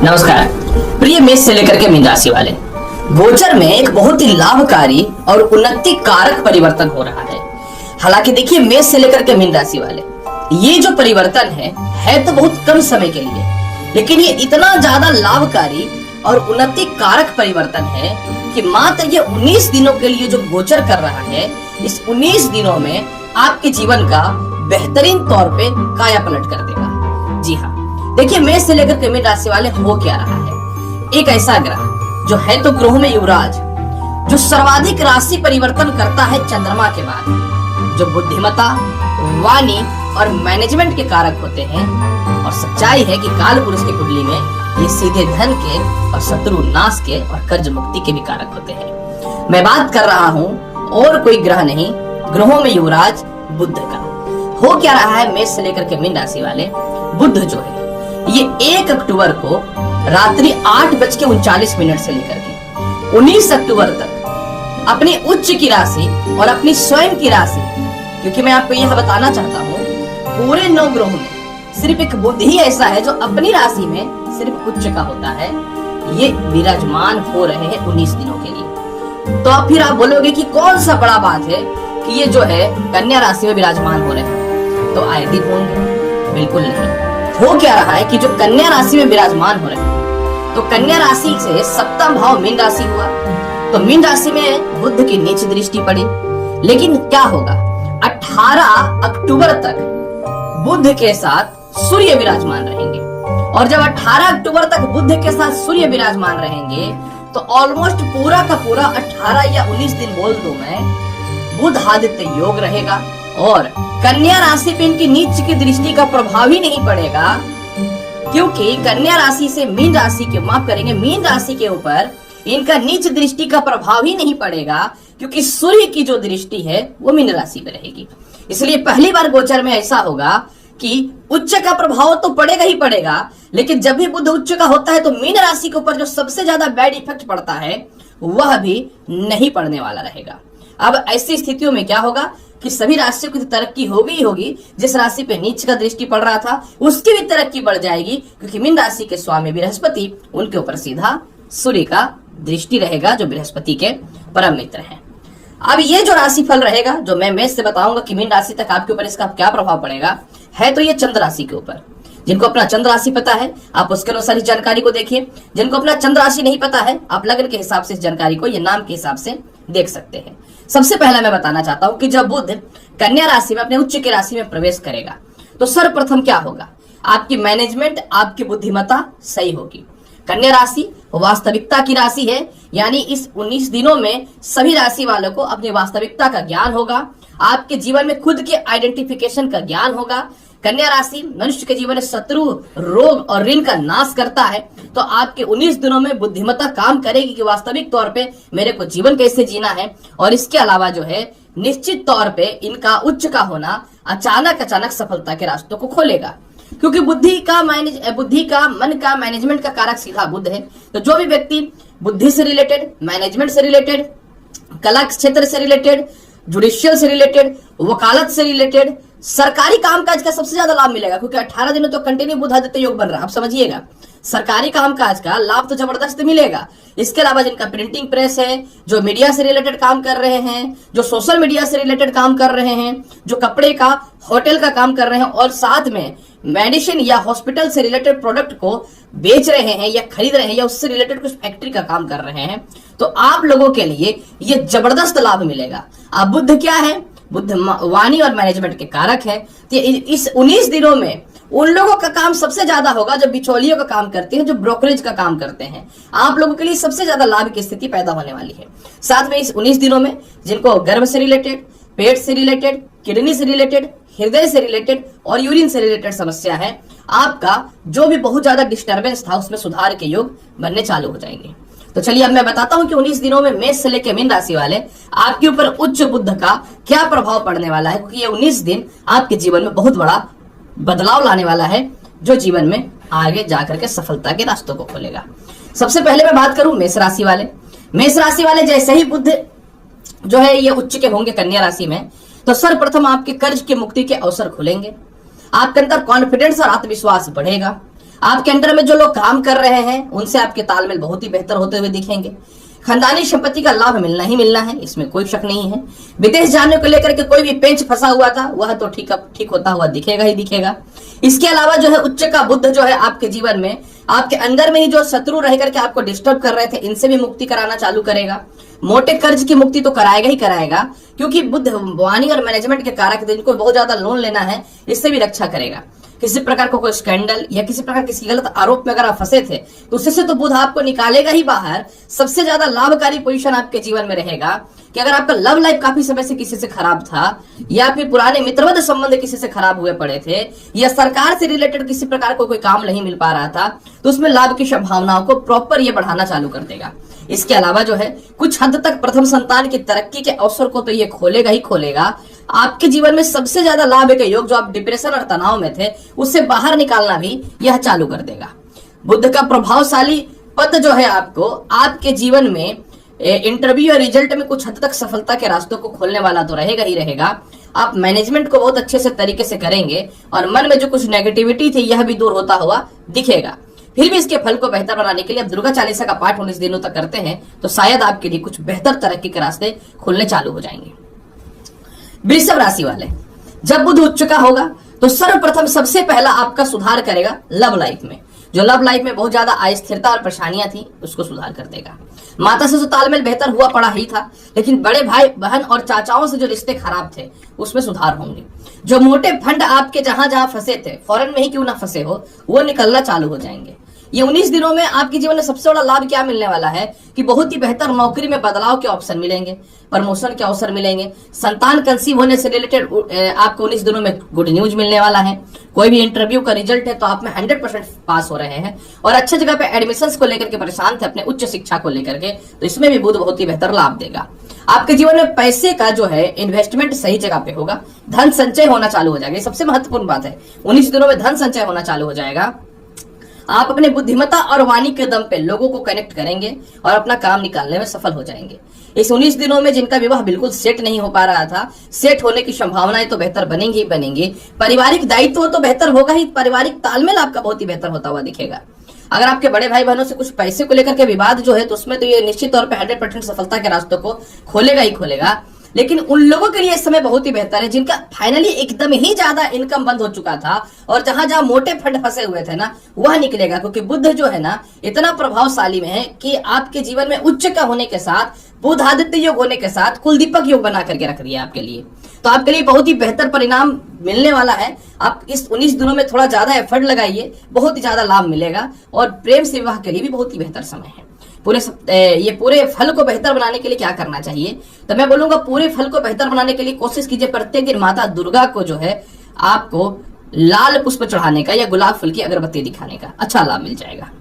नमस्कार प्रिय मेष से लेकर के मीन राशि वाले, गोचर में एक बहुत ही लाभकारी और उन्नति कारक परिवर्तन हो रहा है। हालांकि देखिए मेष से लेकर के मीन राशि वाले, ये जो परिवर्तन है तो बहुत कम समय के लिए, लेकिन ये इतना ज्यादा लाभकारी और उन्नति कारक परिवर्तन है कि मात्र ये 19 दिनों के लिए जो गोचर कर रहा है, इस 19 दिनों में आपके जीवन का बेहतरीन तौर पे काया पलट कर देगा। जी हाँ, देखिए मेष से लेकर के मीन राशि वाले, हो क्या रहा है, एक ऐसा ग्रह जो है तो ग्रहों में युवराज, जो सर्वाधिक राशि परिवर्तन करता है चंद्रमा के बाद, जो बुद्धिमता, वाणी और मैनेजमेंट के कारक होते हैं। और सच्चाई है कि काल पुरुष की कुंडली में ये सीधे धन के और शत्रु नाश के और कर्ज मुक्ति के भी कारक होते हैं। मैं बात कर रहा हूँ और कोई ग्रह नहीं, ग्रहों में युवराज बुध का। हो क्या रहा है मेष से लेकर के मीन राशि वाले, बुध जो है ये 1 अक्टूबर को रात्रि 8:39 से लेकर के 19 अक्टूबर तक अपनी उच्च की राशि और अपनी स्वयं की राशि, क्योंकि मैं आपको यह बताना चाहता हूँ पूरे 9 ग्रहों में सिर्फ एक बुध ही ऐसा है जो अपनी राशि में सिर्फ उच्च का होता है। ये विराजमान हो रहे हैं 19 दिनों के लिए। तो अब फिर आप बोलोगे कि कौन सा बड़ा बात है कि ये जो है कन्या राशि में विराजमान हो रहे हैं, तो आए दिन होंगे? बिल्कुल नहीं। हो क्या रहा है कि जो कन्या राशि में विराजमान हो रहे हैं, तो कन्या राशि से सप्तम भाव मीन राशि हुआ, तो मीन राशि में बुध की नीच दृष्टि पड़ी। लेकिन क्या होगा, 18 अक्टूबर तक बुध के साथ सूर्य विराजमान रहेंगे, और जब 18 अक्टूबर तक बुध के साथ सूर्य विराजमान रहेंगे तो ऑलमोस्ट पूरा का पूरा 18 या 19 दिन बोल दो मैं, बुध आदित्य योग रहेगा और कन्या राशि पे इनकी नीच की दृष्टि का प्रभाव ही नहीं पड़ेगा, क्योंकि कन्या राशि से मीन राशि के, माफ करेंगे, मीन राशि के ऊपर इनका नीच दृष्टि का प्रभाव ही नहीं पड़ेगा, क्योंकि सूर्य की जो दृष्टि है वो मीन राशि पे रहेगी। इसलिए पहली बार गोचर में ऐसा होगा कि उच्च का प्रभाव तो पड़ेगा ही पड़ेगा, लेकिन जब भी बुध उच्च का होता है तो मीन राशि के ऊपर जो सबसे ज्यादा बैड इफेक्ट पड़ता है वह भी नहीं पड़ने वाला रहेगा। अब ऐसी स्थितियों में क्या होगा कि सभी राशियों की तरक्की होगी ही होगी। जिस राशि पे नीच का दृष्टि पड़ रहा था उसकी भी तरक्की बढ़ जाएगी, क्योंकि मीन राशि के स्वामी बृहस्पति, उनके ऊपर सीधा सूर्य का दृष्टि रहेगा, जो बृहस्पति के परम मित्र हैं। अब ये जो राशि फल रहेगा, जो मैं मेष से बताऊंगा कि मीन राशि तक आपके ऊपर इसका क्या प्रभाव पड़ेगा, है तो ये चंद्र राशि के ऊपर। जिनको अपना चंद्र राशि पता है आप उसके अनुसार इस जानकारी को देखिए, जिनको अपना चंद्र राशि नहीं पता है आप लगन के हिसाब से इस जानकारी को, ये नाम के हिसाब से देख सकते हैं। सबसे पहला मैं बताना चाहता हूं कि जब बुध कन्या राशि में अपने उच्च की राशि में प्रवेश करेगा तो सर्वप्रथम क्या होगा, आपकी मैनेजमेंट, आपकी बुद्धिमत्ता सही होगी। कन्या राशि वास्तविकता की राशि है, यानी इस 19 दिनों में सभी राशि वालों को अपनी वास्तविकता का ज्ञान होगा, आपके जीवन में खुद के आइडेंटिफिकेशन का ज्ञान होगा। कन्या राशि मनुष्य के जीवन में शत्रु, रोग और ऋण का नाश करता है, तो आपके 19 दिनों में बुद्धिमत्ता काम करेगी कि वास्तविक तौर पे मेरे को जीवन कैसे जीना है। और इसके अलावा जो है निश्चित तौर पे इनका उच्च का होना अचानक सफलता के रास्तों को खोलेगा, क्योंकि बुद्धि का मन का मैनेजमेंट का कारक सीधा बुध है। तो जो भी व्यक्ति बुद्धि से रिलेटेड, मैनेजमेंट से रिलेटेड, कला क्षेत्र से रिलेटेड, जुडिशियल से रिलेटेड, वकालत से रिलेटेड, सरकारी कामकाज का सबसे ज्यादा लाभ मिलेगा, क्योंकि 18 दिनों तो कंटिन्यू बुध आदित्य योग बन रहा है। आप समझिएगा, सरकारी कामकाज का लाभ तो जबरदस्त मिलेगा। इसके अलावा जिनका प्रिंटिंग प्रेस है, जो मीडिया से रिलेटेड काम कर रहे हैं, जो सोशल मीडिया से रिलेटेड काम कर रहे हैं, जो कपड़े का, होटल का काम कर रहे हैं, और साथ में मेडिसिन या हॉस्पिटल से रिलेटेड प्रोडक्ट को बेच रहे हैं या खरीद रहे हैं या उससे रिलेटेड कुछ फैक्ट्री का काम कर रहे हैं, तो आप लोगों के लिए ये जबरदस्त लाभ मिलेगा। अब बुध क्या है, बुध वाणी और मैनेजमेंट के कारक है। तो इस 19 दिनों में उन लोगों का काम सबसे ज्यादा होगा जो बिचौलियों का काम करते हैं, जो ब्रोकरेज का काम करते हैं। आप लोगों के लिए सबसे ज्यादा लाभ की स्थिति पैदा होने वाली है। साथ में इस 19 दिनों में जिनको गर्भ से रिलेटेड, पेट से रिलेटेड, किडनी से रिलेटेड, हृदय से रिलेटेड और यूरिन से रिलेटेड समस्या है, आपका जो भी बहुत ज्यादा डिस्टर्बेंस था उसमें सुधार के योग बनने चालू हो जाएंगे। तो चलिए अब मैं बताता हूं कि 19 दिनों में मेष से लेकर मीन राशि वाले आपके ऊपर उच्च बुध का क्या प्रभाव पड़ने वाला है, क्योंकि ये 19 दिन आपके जीवन में बहुत बड़ा बदलाव लाने वाला है, जो जीवन में आगे जाकर के सफलता के रास्तों को खोलेगा। सबसे पहले मैं बात करूं मेष राशि वाले। मेष राशि वाले जैसे ही बुध जो है ये उच्च के होंगे कन्या राशि में, तो सर्वप्रथम आपके कर्ज की मुक्ति के अवसर खुलेंगे। आपके अंदर कॉन्फिडेंस और आत्मविश्वास बढ़ेगा। आपके अंडर में जो लोग काम कर रहे हैं उनसे आपके तालमेल बहुत ही बेहतर होते हुए दिखेंगे। खानदानी संपत्ति का लाभ मिलना ही मिलना है, इसमें कोई शक नहीं है। विदेश जाने को लेकर के कोई भी पेंच फंसा हुआ था वह तो ठीक होता हुआ दिखेगा ही दिखेगा। इसके अलावा जो है उच्च का बुध जो है आपके जीवन में आपके अंदर में ही जो शत्रु रह करके आपको डिस्टर्ब कर रहे थे इनसे भी मुक्ति कराना चालू करेगा। मोटे कर्ज की मुक्ति तो कराएगा ही कराएगा, क्योंकि बुध वाणी और मैनेजमेंट के कारक थे, जिनको बहुत ज्यादा लोन लेना है इससे भी रक्षा करेगा। किसी प्रकार का कोई स्कैंडल या किसी प्रकार किसी गलत आरोप में अगर आप फंसे थे तो उससे से तो बुध आपको निकालेगा ही बाहर। सबसे ज्यादा लाभकारी पोजीशन आपके जीवन में रहेगा कि अगर आपका लव लाइफ काफी समय से किसी से खराब था या फिर पुराने मित्रवत संबंध किसी से खराब हुए पड़े थे या सरकार से रिलेटेड किसी प्रकार को कोई काम नहीं मिल पा रहा था तो उसमें लाभ की संभावनाओं को प्रॉपर ये बढ़ाना चालू कर देगा। इसके अलावा जो है कुछ हद तक प्रथम संतान की तरक्की के अवसर को तो ये खोलेगा ही खोलेगा। आपके जीवन में सबसे ज्यादा लाभ के योग जो आप डिप्रेशन और तनाव में थे उससे बाहर निकालना भी यह चालू कर देगा। बुध का प्रभावशाली पद जो है आपको आपके जीवन में इंटरव्यू और रिजल्ट में कुछ हद तक सफलता के रास्तों को खोलने वाला तो रहेगा ही रहेगा। आप मैनेजमेंट को बहुत अच्छे से तरीके से करेंगे और मन में जो कुछ नेगेटिविटी थी यह भी दूर होता हुआ दिखेगा। फिर भी इसके फल को बेहतर बनाने के लिए आप दुर्गा चालीसा का पाठ 19 दिनों तक करते हैं तो शायद आपके लिए कुछ बेहतर तरक्की के रास्ते खुलने चालू हो जाएंगे। वृषभ राशि वाले, जब बुध उच्च का होगा तो सर्वप्रथम सबसे पहला आपका सुधार करेगा लव लाइफ में। जो लव लाइफ में बहुत ज्यादा अस्थिरता और परेशानियां थी उसको सुधार कर देगा। माता से तो तालमेल बेहतर हुआ पड़ा ही था, लेकिन बड़े भाई बहन और चाचाओं से जो रिश्ते खराब थे उसमें सुधार होंगे। जो मोटे फंड आपके जहां जहां फंसे थे, फॉरेन में ही क्यों ना फंसे हो, वो निकलना चालू हो जाएंगे। ये 19 दिनों में आपके जीवन में सबसे बड़ा लाभ क्या मिलने वाला है कि बहुत ही बेहतर नौकरी में बदलाव के ऑप्शन मिलेंगे, प्रमोशन के अवसर मिलेंगे। संतान कंसीव होने से रिलेटेड आपको 19 दिनों में गुड न्यूज मिलने वाला है। कोई भी इंटरव्यू का रिजल्ट है तो आप में 100% पास हो रहे हैं और अच्छे जगह पे एडमिशंस को लेकर के परेशान थे अपने उच्च शिक्षा को लेकर के, तो इसमें भी बुध बहुत ही बेहतर लाभ देगा। आपके जीवन में पैसे का जो है इन्वेस्टमेंट सही जगह पे होगा, धन संचय होना चालू हो जाएगा। ये सबसे महत्वपूर्ण बात है, 19 दिनों में धन संचय होना चालू हो जाएगा। आप अपने बुद्धिमत्ता और वाणी के दम पे लोगों को कनेक्ट करेंगे और अपना काम निकालने में सफल हो जाएंगे। इस 19 दिनों में जिनका विवाह बिल्कुल सेट नहीं हो पा रहा था, सेट होने की संभावनाएं तो बेहतर बनेंगी ही बनेंगी। पारिवारिक दायित्व तो बेहतर होगा ही, पारिवारिक तालमेल आपका बहुत ही बेहतर होता हुआ दिखेगा। अगर आपके बड़े भाई बहनों से कुछ पैसे को लेकर के विवाद जो है तो उसमें तो ये निश्चित तौर पर 100% सफलता के रास्तों को खोलेगा ही खोलेगा। लेकिन उन लोगों के लिए इस समय बहुत ही बेहतर है जिनका फाइनली एकदम ही ज्यादा इनकम बंद हो चुका था और जहां जहां मोटे फंड फंसे हुए थे ना वह निकलेगा, क्योंकि बुध जो है ना इतना प्रभावशाली में है कि आपके जीवन में उच्च का होने के साथ बुध आदित्य योग होने के साथ कुलदीपक योग बना करके रख दिया आपके लिए। तो आपके लिए बहुत ही बेहतर परिणाम मिलने वाला है। आप इस 19 दिनों में थोड़ा ज्यादा एफर्ट लगाइए, बहुत ही ज्यादा लाभ मिलेगा और प्रेम से विवाह के लिए भी बहुत ही बेहतर समय है। ये पूरे फल को बेहतर बनाने के लिए क्या करना चाहिए, तो मैं बोलूंगा पूरे फल को बेहतर बनाने के लिए कोशिश कीजिए प्रत्येक दिन माता दुर्गा को जो है आपको लाल पुष्प चढ़ाने का या गुलाब फूल की अगरबत्ती दिखाने का, अच्छा लाभ मिल जाएगा।